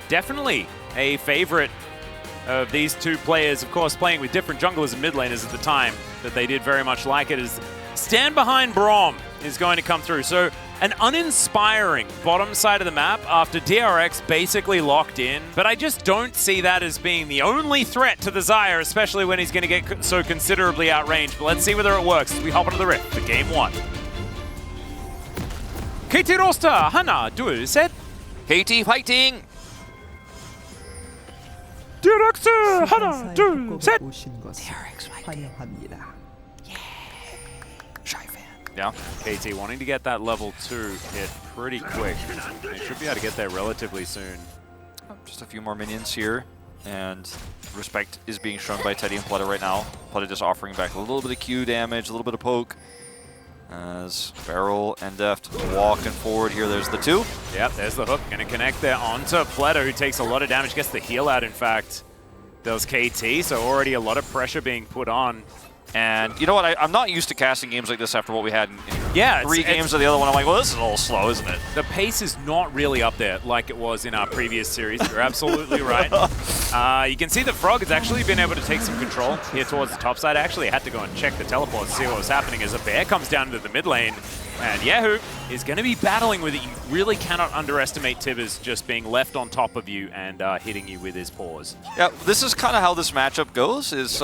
Definitely a favorite of these two players, of course, playing with different junglers and mid laners at the time, that they did very much like it. Is stand behind Braum is going to come through. So an uninspiring bottom side of the map after DRX basically locked in, but I just don't see that as being the only threat to the Xayah, especially when he's going to get so considerably outranged. But let's see whether it works as we hop onto the Rift for game one. KT Rolster, 하나, 둘, 셋. KT fighting! DRX, 하나, 둘, 셋. DRX fighting. Shy fan. Yeah, KT wanting to get that level 2 hit pretty quick. They should be able to get there relatively soon. Just a few more minions here, and respect is being shown by Teddy and Pleta right now. Pleta just offering back a little bit of Q damage, a little bit of poke. As Beryl and Deft walking forward here, there's the 2. Yep, there's the hook. Gonna connect there onto Pleta, who takes a lot of damage, gets the heal out, in fact. Does KT, so already a lot of pressure being put on. And you know what, I'm not used to casting games like this after what we had in yeah, 3 games of the other one. I'm like, well, this is a little slow, isn't it? The pace is not really up there like it was in our previous series. You're absolutely right. You can see that Frog has actually been able to take some control here towards the top side. I actually had to go and check the teleport to see what was happening as a bear comes down into the mid lane. And Yahoo is going to be battling with it. You really cannot underestimate Tibbers just being left on top of you and hitting you with his paws. Yeah, this is kind of how this matchup goes, is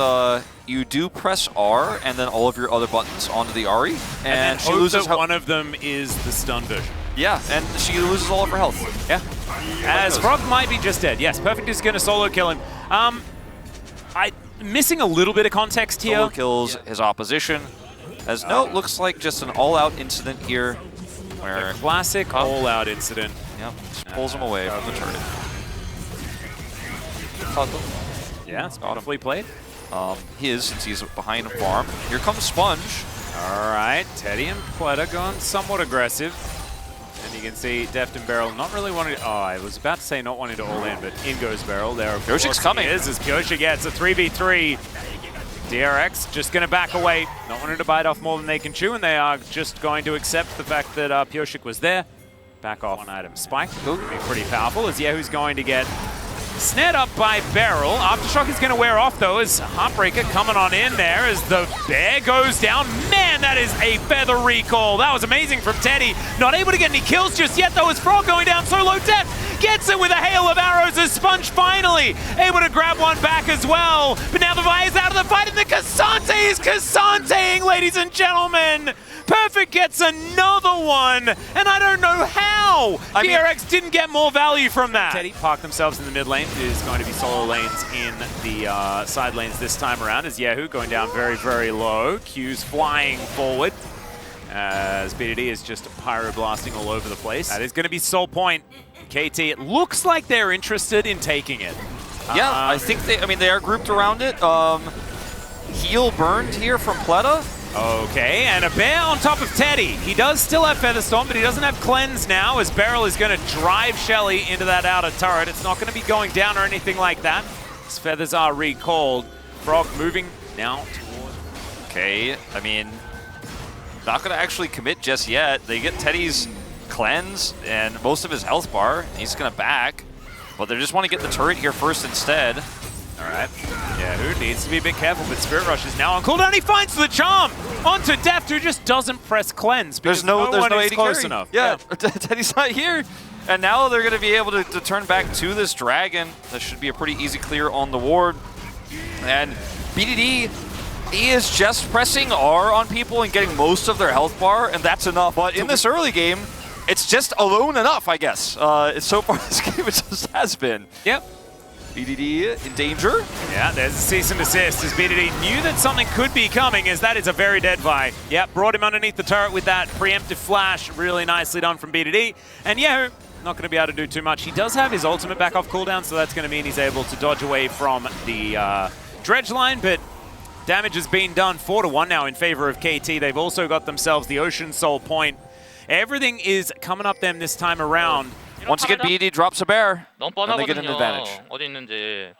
you do press R and then all of your other buttons onto the Ahri. And she loses one of them is the stun version. Yeah, and she loses all of her health. Yeah. As Frog might be just dead. Yes, Perfect is going to solo kill him. Missing a little bit of context here. Solo kills his opposition. As no, looks like just an all-out incident here. Where a classic all-out incident. Yep, just pulls him away from the turret. Yeah, it's beautifully played. He is, since he's behind a farm. Here comes Sponge. All right, Teddy and Pleta going somewhat aggressive. And you can see Deft and Beryl not really wanting to, I was about to say not wanting to all in, but in goes Beryl. There, of course, coming. As Pyosik gets a 3v3. DRX just going to back away, not wanting to bite off more than they can chew, and they are just going to accept the fact that Pyosik was there. Back off one item. Spike will be pretty powerful, as Yahoo's going to get snared up by Beryl. Aftershock is going to wear off, though, as Heartbreaker coming on in there as the bear goes down. Man, that is a feather recall. That was amazing from Teddy. Not able to get any kills just yet, though, as Frog going down solo. Deft gets it with a hail of arrows as Sponge finally able to grab one back as well. But now the Vi is out of the fight, and the Cassante is Cassanteing, ladies and gentlemen. Perfect gets another one, and I don't know how DRX didn't get more value from that. Teddy parked themselves in the mid lane. It is going to be solo lanes in the side lanes this time around, as Yahoo going down very, very low. Q's flying forward as BDD is just pyroblasting all over the place. That is going to be sole point. KT, it looks like they're interested in taking it. Yeah, I think they are grouped around it. Heal burned here from Pleta. Okay, and a bear on top of Teddy. He does still have Featherstorm, but he doesn't have Cleanse now, as Beryl is going to drive Shelly into that outer turret. It's not going to be going down or anything like that. His feathers are recalled. Frog moving now towards... Okay, I mean, not going to actually commit just yet. They get Teddy's Cleanse and most of his health bar. He's going to back, but they just want to get the turret here first instead. All right. Yeah, who needs to be a bit careful, but Spirit Rush is now on cooldown. He finds the charm onto Deft, who just doesn't press Cleanse because no one is close enough. Yeah, Teddy's not here. And now they're going to be able to turn back to this dragon. That should be a pretty easy clear on the ward. And BDD is just pressing R on people and getting most of their health bar, and that's enough. But in this early game, it's just alone enough, I guess. So far this game, it just has been. Yep. BDD in danger. Yeah, there's a cease and desist as BDD knew that something could be coming, as that is a very dead Vi. Yep, brought him underneath the turret with that preemptive flash. Really nicely done from BDD. And Yahoo, not going to be able to do too much. He does have his ultimate back off cooldown, so that's going to mean he's able to dodge away from the dredge line, but damage has been done 4-1 now in favor of KT. They've also got themselves the Ocean Soul point. Everything is coming up them this time around. Once again, BD drops a bear, and they get an advantage. 어디 있는지.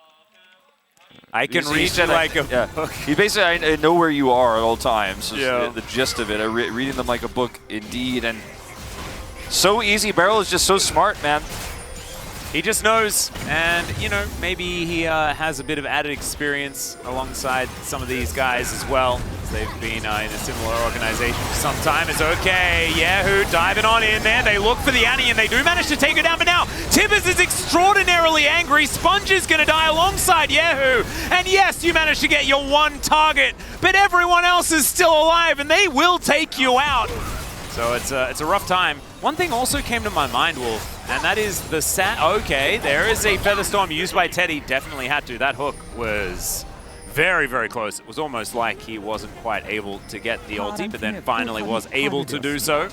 I can reach it like a book. You basically, I know where you are at all times. Yeah. The gist of it, reading them like a book indeed. And so easy. Beryl is just so smart, man. He just knows, and, you know, maybe he has a bit of added experience alongside some of these guys as well. They've been in a similar organization for some time. It's okay. Yahoo diving on in there. They look for the Annie, and they do manage to take her down, but now Tibbers is extraordinarily angry. Sponge is going to die alongside Yahoo. And yes, you managed to get your one target, but everyone else is still alive, and they will take you out. So it's a rough time. One thing also came to my mind, Wolf, and that is the okay, there is a Feather Storm used by Teddy. Definitely had to. That hook was very, very close. It was almost like he wasn't quite able to get the ulti, but then finally was able to do so.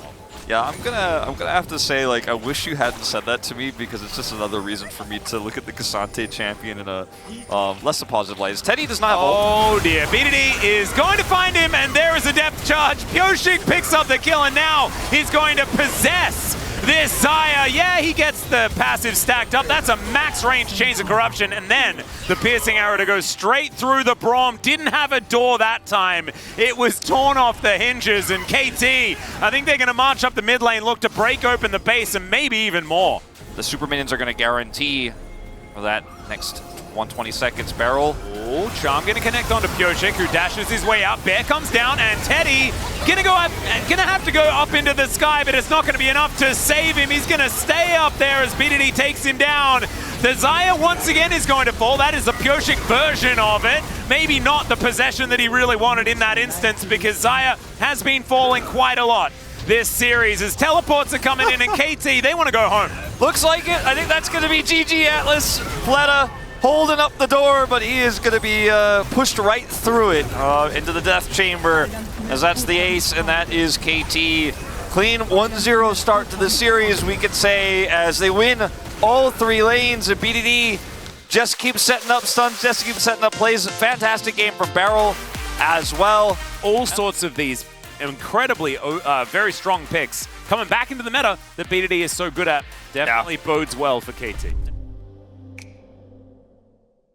Yeah, I'm gonna have to say, like, I wish you hadn't said that to me, because it's just another reason for me to look at the Cassante champion in a less positive light. Teddy does not have Oh dear, BDD is going to find him, and there is a depth charge. Pyoshik picks up the kill, and now he's going to possess this Xayah. Yeah, he gets the passive stacked up. That's a max range Chains of Corruption, and then the piercing arrow to go straight through the Braum. Didn't have a door that time. It was torn off the hinges, and KT, I think they're going to march up the mid lane, look to break open the base, and maybe even more. The super minions are going to guarantee for that next 120 seconds. Beryl. Oh, Charm going to connect onto Pyoshik, who dashes his way up. Bear comes down, and Teddy gonna have to go up into the sky, but it's not going to be enough to save him. He's going to stay up there as BDD takes him down. The Xayah once again is going to fall. That is the Pyoshik version of it. Maybe not the possession that he really wanted in that instance, because Xayah has been falling quite a lot this series as teleports are coming in, and KT, they want to go home. Looks like it. I think that's going to be GG Atlas. Fleta holding up the door, but he is going to be pushed right through it into the death chamber, as that's the ace, and that is KT. Clean 1-0 start to the series, we could say, as they win all 3 lanes, and BDD just keeps setting up stuns, just keeps setting up plays. Fantastic game from Beryl as well. All sorts of these incredibly very strong picks coming back into the meta that BDD is so good at. Definitely bodes well for KT.